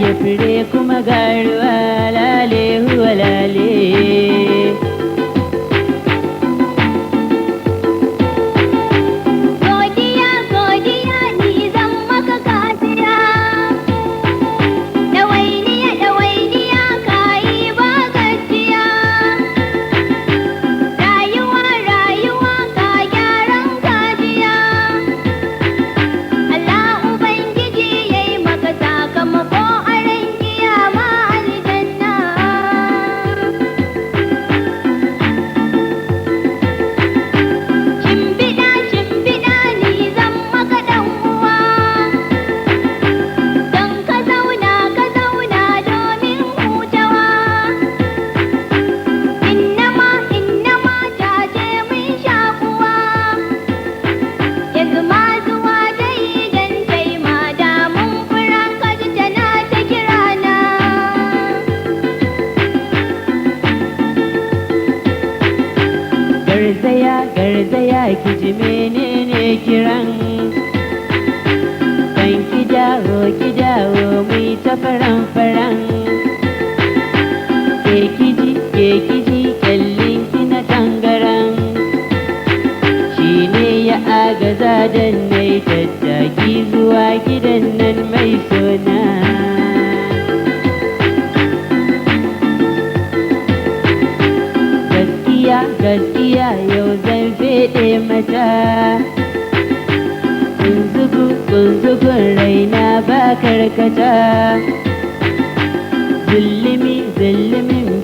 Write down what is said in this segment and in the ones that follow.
ya fure kuma garuwa lale huwa lale. Garzaya ki ji menene kiran, kan ki dawo mai ta faran ke ki ji kyallin ki na tangaran, shi ne ya agaza dan nai tattaki zuwa gidan nan mai sona. Gaskiya yau zan fede mata, kunzugun raina ba karkata, zullumin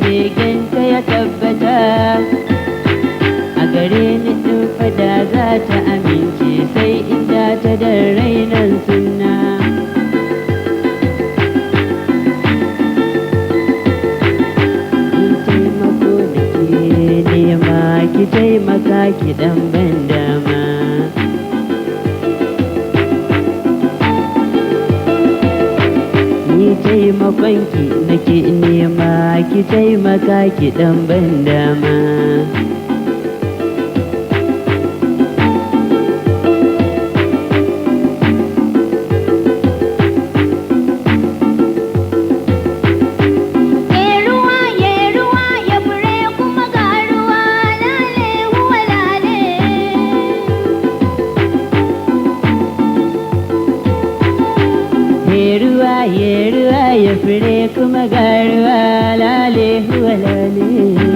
beganta ya tabbata, a gare ni ɗin fada za ta amince sai inda ta da rainan sunna. Ki taimaka ki dan ban dama, ni taimakon ki nake nema, ki taimaka ki dan ban dama. Ruwa ya fure kuma ga ruwa lale huwa lale.